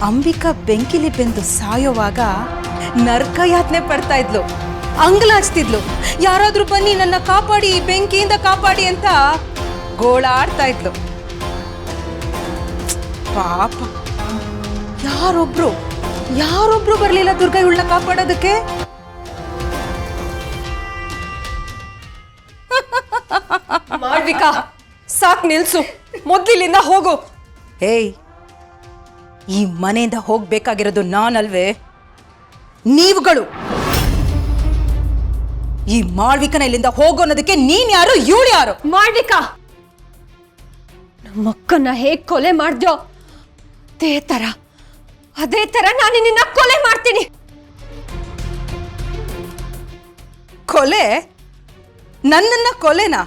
ಅಂಬಿಕಾ ಬೆಂಕಿಲಿ ಬೆಂದು ಸಾಯೋವಾಗ ನರಕಯಾತನೆ ಪಡ್ತಾ ಇದ್ಲು, ಅಂಗಲಾಚ್ತಿದ್ಲು. ಯಾರಾದ್ರೂ ಬನ್ನಿ ನನ್ನ ಕಾಪಾಡಿ, ಬೆಂಕಿಯಿಂದ ಕಾಪಾಡಿ ಅಂತ ಗೋಳಾಡ್ತಾ ಇದ್ಲು. ಪಾಪ ಯಾರೊಬ್ರು ಬರ್ಲಿಲ್ಲ ದುರ್ಗಾ ಇವಳನ್ನ ಕಾಪಾಡೋದಕ್ಕೆ. ಮಾಳ್ವಿಕಾ, ಸಾಕ್ ನಿಲ್ಸು, ಮೊದ್ಲಿಲ್ಲಿಂದ ಹೋಗು. ಹೇಯ್, ಈ ಮನೆಯಿಂದ ಹೋಗ್ಬೇಕಾಗಿರೋದು ನಾನಲ್ವೇ, ನೀವುಗಳು. ಈ ಮಾಳ್ವಿಕನ ಇಲ್ಲಿಂದ ಹೋಗೋನೋದಕ್ಕೆ ನೀನ್ ಯಾರು, ಇವಳು ಯಾರು? ಮಾಳ್ವಿಕಾ, ನಮ್ಮಕ್ಕನ್ನ ಹೇಗ್ ಕೊಲೆ ಮಾಡ್ದ್ಯೋ ಅದೇ ತರ ನಾನು ನಿನ್ನ ಕೊಲೆ ಮಾಡ್ತೀನಿ. ಕೊಲೆ? ನನ್ನನ್ನ ಕೊಲೆನಾ?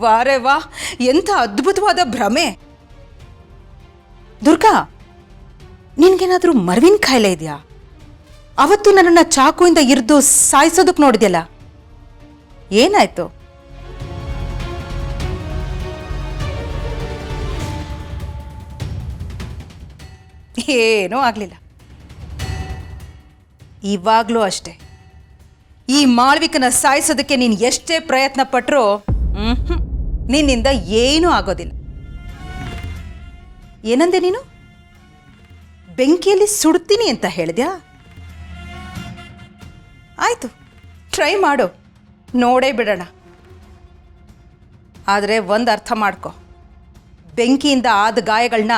ವಾರೇ ವಾ, ಎಂಥ ಅದ್ಭುತವಾದ ಭ್ರಮೆ. ದುರ್ಗಾ, ನಿನ್ಗೇನಾದ್ರೂ ಮರ್ವಿನ ಕಾಯಿಲೆ ಇದೆಯಾ? ಅವತ್ತು ನನ್ನನ್ನ ಚಾಕುವಿಂದ ಇರಿದು ಸಾಯಿಸೋದಕ್ಕೆ ನೋಡಿದ್ಯಲ್ಲ, ಏನಾಯ್ತು? ಏನೂ ಆಗ್ಲಿಲ್ಲ. ಇವಾಗ್ಲೂ ಅಷ್ಟೇ, ಈ ಮಾಳ್ವಿಕನ ಸಾಯಿಸೋದಕ್ಕೆ ನೀನು ಎಷ್ಟೇ ಪ್ರಯತ್ನ ಪಟ್ಟರೂ ನಿನ್ನಿಂದ ಏನೂ ಆಗೋದಿಲ್ಲ. ಏನಂದೆ ನೀನು? ಬೆಂಕಿಯಲ್ಲಿ ಸುಡ್ತೀನಿ ಅಂತ ಹೇಳಿದ್ಯಾ? ಆಯ್ತು, ಟ್ರೈ ಮಾಡು, ನೋಡೇ ಬಿಡೋಣ. ಆದರೆ ಒಂದು ಅರ್ಥ ಮಾಡ್ಕೊ, ಬೆಂಕಿಯಿಂದ ಆದ ಗಾಯಗಳನ್ನ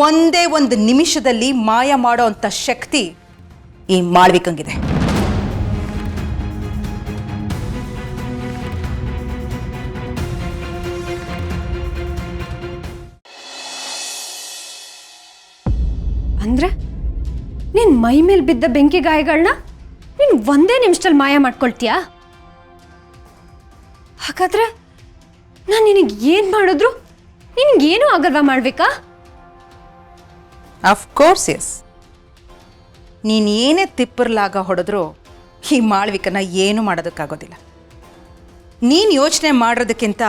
ಒಂದೇ ಒಂದು ನಿಮಿಷದಲ್ಲಿ ಮಾಯ ಮಾಡೋ ಅಂಥ ಶಕ್ತಿ ಈ ಮಾಳ್ವಿಕಂಗಿದೆ. ಅಂದ್ರೆ ನಿನ್ ಮೈ ಮೇಲೆ ಬಿದ್ದ ಬೆಂಕಿ ಗಾಯಗಳನ್ನ ನೀನ್ ಒಂದೇ ನಿಮಿಷದಲ್ಲಿ ಮಾಯ ಮಾಡ್ಕೊಳ್ತೀಯಾ? ಹಾಗಾದ್ರೆ ನಾನು ನಿನಗೆ ಏನ್ ಮಾಡಿದ್ರು ನಿನಗೇನು ಆಗಲ್ವಾ ಮಾಡ್ಬೇಕಾ? Of course S. ನೀನು ಏನೇ ತಿಪ್ಪರ್ಲಾಗ ಹೊಡೆದ್ರೂ ಈ ಮಾಳ್ವಿಕನ ಏನು ಮಾಡೋದಕ್ಕಾಗೋದಿಲ್ಲ. ನೀನು ಯೋಚನೆ ಮಾಡೋದಕ್ಕಿಂತ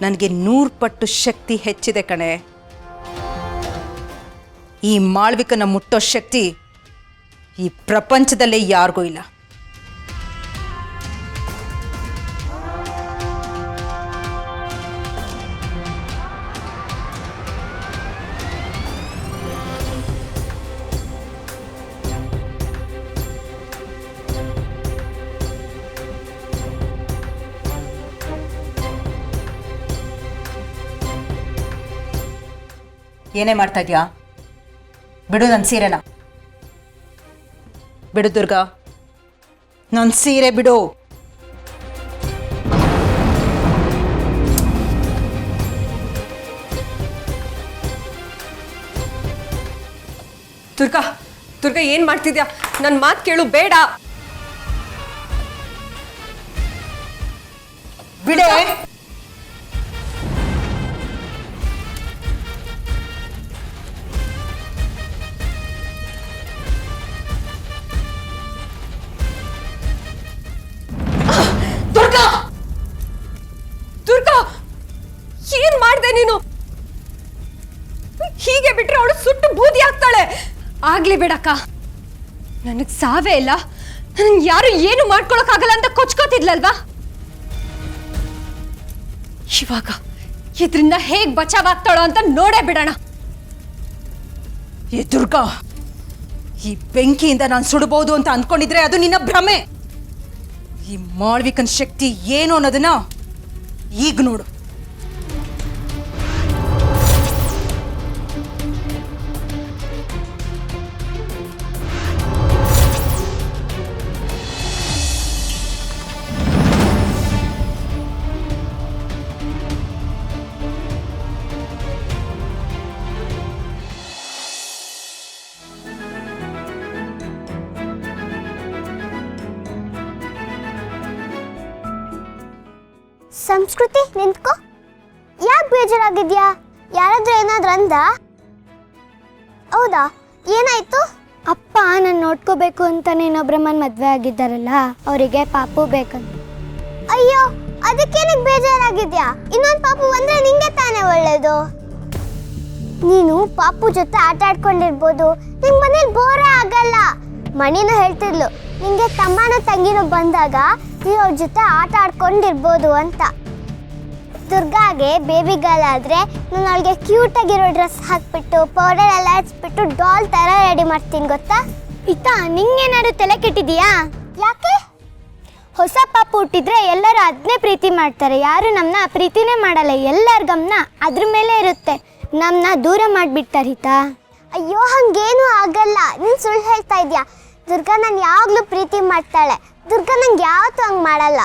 ನನಗೆ 100 ಪಟ್ಟು ಶಕ್ತಿ ಹೆಚ್ಚಿದೆ ಕಣೆ. ಈ ಮಾಳ್ವಿಕನ ಮುಟ್ಟೋ ಶಕ್ತಿ ಈ ಪ್ರಪಂಚದಲ್ಲೇ ಯಾರಿಗೂ ಇಲ್ಲ. ಏನೇ ಮಾಡ್ತಾ ಇದ್ಯಾ? ಬಿಡು ನನ್ನ ಸೀರೆನ. ಬಿಡು ದುರ್ಗಾ, ನನ್ನ ಸೀರೆ ಬಿಡು. ದುರ್ಗಾ ಏನ್ ಮಾಡ್ತಿದ್ಯಾ? ನನ್ನ ಮಾತು ಕೇಳು, ಬೇಡ. ಬಿಡೆ. ದುರ್ಗಾ, ಏನ್ ಮಾಡ್ದೆ ನೀನು? ಹೀಗೆ ಬಿಟ್ರೆ ಅವಳು ಸುಟ್ಟು ಬೂದಿ ಆಗ್ತಾಳೆ. ಆಗ್ಲಿ ಬೇಡಕ್ಕ, ನನಗ್ ಸಾವೇ ಇಲ್ಲ, ನನ್ಗೆ ಯಾರು ಏನು ಮಾಡ್ಕೊಳಕ್ಕಾಗಲ್ಲ ಅಂತ ಕೊಚ್ಕೋತಿದ್ಲಲ್ವಾ? ಇವಾಗ ಇದ್ರಿಂದ ಹೇಗ್ ಬಚಾವಾಗ್ತಾಳೋ ಅಂತ ನೋಡೇ ಬಿಡೋಣ. ಏ ದುರ್ಗಾ, ಈ ಬೆಂಕಿಯಿಂದ ನಾನು ಸುಡಬಹುದು ಅಂತ ಅಂದ್ಕೊಂಡಿದ್ರೆ ಅದು ನಿನ್ನ ಭ್ರಮೆ. ಈ ಮಾಳ್ವಿಕನ್ ಶಕ್ತಿ ಏನು ಅನ್ನೋದನ್ನ ಈಗ ನೋಡು. ಸಂಸ್ಕೃತಿ, ನಿಂತ್ಕೋ. ಯಾಕೆ ಬೇಜಾರಾಗಿದ್ಯಾ? ಯಾರಾದ್ರೂ ಏನಾದ್ರೂ ಅಂದ? ಹೌದಾ, ಏನಾಯ್ತು? ಅಪ್ಪ ನಾನು ನೋಡ್ಕೋಬೇಕು ಅಂತ ಇನ್ನೊಬ್ರಮ್ಮನ ಮದುವೆ ಆಗಿದ್ದಾರಲ್ಲ, ಅವರಿಗೆ ಪಾಪು ಬೇಕಂತ. ಅಯ್ಯೋ, ಅದಕ್ಕೇನಕ್ಕೆ ಬೇಜಾರಾಗಿದ್ಯಾ? ಇನ್ನೊಂದು ಪಾಪು ಬಂದ್ರೆ ನಿಂಗೆ ತಾನೇ ಒಳ್ಳೇದು. ನೀನು ಪಾಪು ಜೊತೆ ಆಟ ಆಡ್ಕೊಂಡಿರ್ಬೋದು, ನಿಂಗೆ ಮನೇಲಿ ಬೋರೇ ಆಗಲ್ಲ. ಮಣಿನೂ ಹೇಳ್ತಿದ್ಲು ನಿಂಗೆ ತಮ್ಮನೋ ತಂಗಿನೋ ಬಂದಾಗ ನೀನು ಅವ್ರ ಜೊತೆ ಆಟ ಆಡ್ಕೊಂಡಿರ್ಬೋದು ಅಂತ. ದುರ್ಗಾಗೆ ಬೇಬಿ ಗರ್ಲ್ ಆದರೆ ನಾನು ಅವಳಿಗೆ ಕ್ಯೂಟಾಗಿರೋ ಡ್ರೆಸ್ ಹಾಕ್ಬಿಟ್ಟು ಪೌಡರ್ ಎಲ್ಲ ಹಚ್ಬಿಟ್ಟು ಡಾಲ್ ಥರ ರೆಡಿ ಮಾಡ್ತೀನಿ ಗೊತ್ತಾ? ಇತ್ತಾ ನಿಂಗೇನಾದ್ರು ತಲೆ ಕೆಟ್ಟಿದೀಯಾ? ಯಾಕೆ? ಹೊಸ ಪಾಪು ಹುಟ್ಟಿದ್ರೆ ಎಲ್ಲರೂ ಅದನ್ನೇ ಪ್ರೀತಿ ಮಾಡ್ತಾರೆ, ಯಾರು ನಮ್ಮನ್ನ ಪ್ರೀತಿನೇ ಮಾಡಲ್ಲ. ಎಲ್ಲರ ಗಮನ ಅದ್ರ ಮೇಲೆ ಇರುತ್ತೆ, ನಮ್ಮನ್ನ ದೂರ ಮಾಡಿಬಿಡ್ತಾರೆ ಹಿತಾ. ಅಯ್ಯೋ ಹಂಗೇನೂ ಆಗಲ್ಲ, ನೀನು ಸುಳ್ಳು ಹೇಳ್ತಾ ಇದೆಯಾ. ದುರ್ಗಾ ನಾನು ಯಾವಾಗಲೂ ಪ್ರೀತಿ ಮಾಡ್ತಾಳೆ. ದುರ್ಗಾ ನಂಗೆ ಯಾವತ್ತೂ ಹಂಗೆ ಮಾಡಲ್ಲ.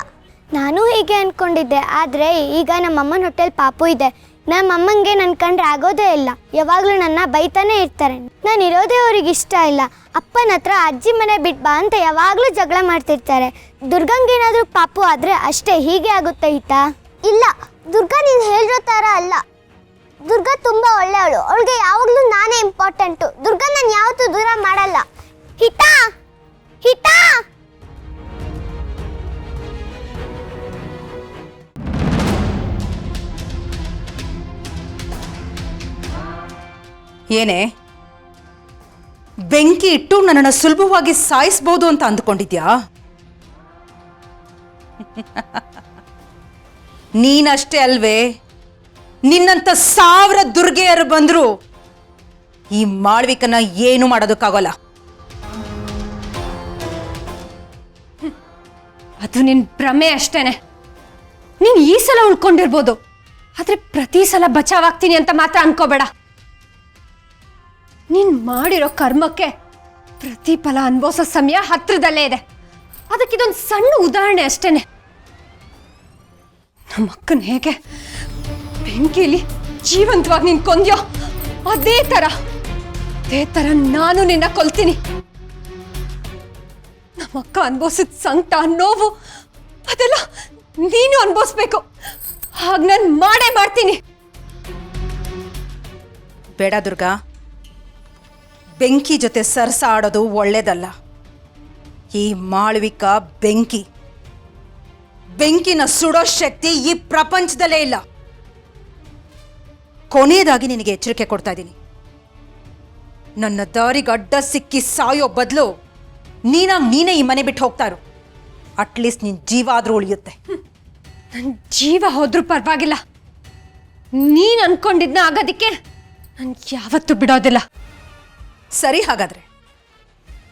ನಾನು ಹೀಗೆ ಅಂದ್ಕೊಂಡಿದ್ದೆ, ಆದರೆ ಈಗ ನಮ್ಮಮ್ಮನ ಹೊಟ್ಟೆಲಿ ಪಾಪು ಇದೆ. ನಮ್ಮಮ್ಮಂಗೆ ನನ್ನ ಕಂಡ್ರೆ ಆಗೋದೇ ಇಲ್ಲ, ಯಾವಾಗಲೂ ನನ್ನ ಬೈತಾನೆ ಇರ್ತಾರೆ. ನಾನು ಇರೋದೇ ಅವ್ರಿಗೆ ಇಷ್ಟ ಇಲ್ಲ. ಅಪ್ಪನ ಹತ್ರ ಅಜ್ಜಿ ಮನೆ ಬಿಟ್ಟು ಬಾ ಅಂತ ಯಾವಾಗಲೂ ಜಗಳ ಮಾಡ್ತಿರ್ತಾರೆ. ದುರ್ಗಂಗೇನಾದರೂ ಪಾಪು ಆದರೆ ಅಷ್ಟೇ, ಹೀಗೆ ಆಗುತ್ತೆ ಹಿತಾ. ಇಲ್ಲ, ದುರ್ಗಾ ನೀನು ಹೇಳಿರೋ ಥರ ಅಲ್ಲ. ದುರ್ಗಾ ತುಂಬ ಒಳ್ಳೆಯವಳು, ಅವಳಿಗೆ ಯಾವಾಗಲೂ ನಾನೇ ಇಂಪಾರ್ಟೆಂಟು. ದುರ್ಗಾ ನಾನು ಯಾವತ್ತೂ ದೂರ ಮಾಡಲ್ಲ. ಹಿತಾ ಹಿತಾ ಏನೇ ಬೆಂಕಿ ಇಟ್ಟು ನನ್ನನ್ನು ಸುಲಭವಾಗಿ ಸಾಯಿಸ್ಬೋದು ಅಂತ ಅಂದ್ಕೊಂಡಿದ್ಯಾ? ನೀನಷ್ಟೇ ಅಲ್ವೇ, ನಿನ್ನಂತ 1000 ದುರ್ಗೆಯರು ಬಂದ್ರು ಈ ಮಾಳ್ವಿಕನ ಏನು ಮಾಡೋದಕ್ಕಾಗಲ್ಲ. ಅದು ನಿನ್ ಭ್ರಮೆ ಅಷ್ಟೇನೆ. ನೀನ್ ಈ ಸಲ ಉಳ್ಕೊಂಡಿರ್ಬೋದು, ಆದ್ರೆ ಪ್ರತಿ ಸಲ ಬಚಾವಾಗ್ತೀನಿ ಅಂತ ಮಾತ್ರ ಅನ್ಕೋಬೇಡ. ನೀನ್ ಮಾಡಿರೋ ಕರ್ಮಕ್ಕೆ ಪ್ರತಿಫಲ ಅನ್ಭವಿಸೋ ಸಮಯ ಹತ್ರದಲ್ಲೇ ಇದೆ. ಅದಕ್ಕಿದೊಂದು ಸಣ್ಣ ಉದಾಹರಣೆ ಅಷ್ಟೇನೆ. ನಮ್ಮ ಅಕ್ಕನ ಹೇಗೆ ಬೆಂಕಿಲಿ ಜೀವಂತವಾಗಿ ನೀನ್ ಕೊಂದ್ಯೋ, ಅದೇ ತರ ನಾನು ನಿನ್ನ ಕೊಲ್ತೀನಿ. ನಮ್ಮಕ್ಕ ಅನ್ಭವಿಸಿದ ಸಂಕಟ, ನೋವು ಅದೆಲ್ಲ ನೀನು ಅನ್ಭವಿಸ್ಬೇಕು. ಹಾಗ ನಾನು ಮಾಡೇ ಮಾಡ್ತೀನಿ. ಬೇಡ ದುರ್ಗಾ, ಬೆಂಕಿ ಜೊತೆ ಸರ್ಸ ಆಡೋದು ಒಳ್ಳೇದಲ್ಲ. ಈ ಮಾಳ್ವಿಕ ಬೆಂಕಿನ ಸುಡೋ ಶಕ್ತಿ ಈ ಪ್ರಪಂಚದಲ್ಲೇ ಇಲ್ಲ. ಕೊನೆಯದಾಗಿ ನಿನಗೆ ಎಚ್ಚರಿಕೆ ಕೊಡ್ತಾ ಇದ್ದೀನಿ, ನನ್ನ ದಾರಿಗೆ ಅಡ್ಡ ಸಿಕ್ಕಿ ಸಾಯೋ ಬದಲು ನೀನೇ ಈ ಮನೆ ಬಿಟ್ಟು ಹೋಗ್ತಾ ಇರು. ಅಟ್ಲೀಸ್ಟ್ ನಿನ್ ಜೀವ ಆದ್ರೂ ಉಳಿಯುತ್ತೆ. ನನ್ನ ಜೀವ ಹೋದ್ರೂ ಪರವಾಗಿಲ್ಲ, ನೀನ್ ಅನ್ಕೊಂಡಿದ್ನ ಆಗೋದಿಕ್ಕೆ ನಾನು ಯಾವತ್ತೂ ಬಿಡೋದಿಲ್ಲ. ಸರಿ, ಹಾಗಾದ್ರೆ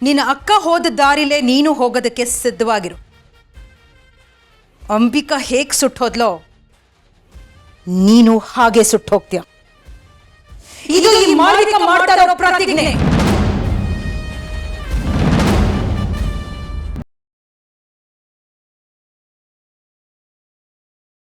ನಿನ್ನ ಅಕ್ಕ ಹೋದ ದಾರಿಲೇ ನೀನು ಹೋಗೋದಕ್ಕೆ ಸಿದ್ಧವಾಗಿರು. ಅಂಬಿಕಾ ಹೇಗೆ ಸುಟ್ಟೋದ್ಲೋ ನೀನು ಹಾಗೆ ಸುಟ್ಟು ಹೋಗ್ತೀಯ. ಇದು ಈ ಮಾಳ್ವಿಕ ಮಾಡ್ತಾ ಇರೋ ಪ್ರತಿಜ್ಞೆ.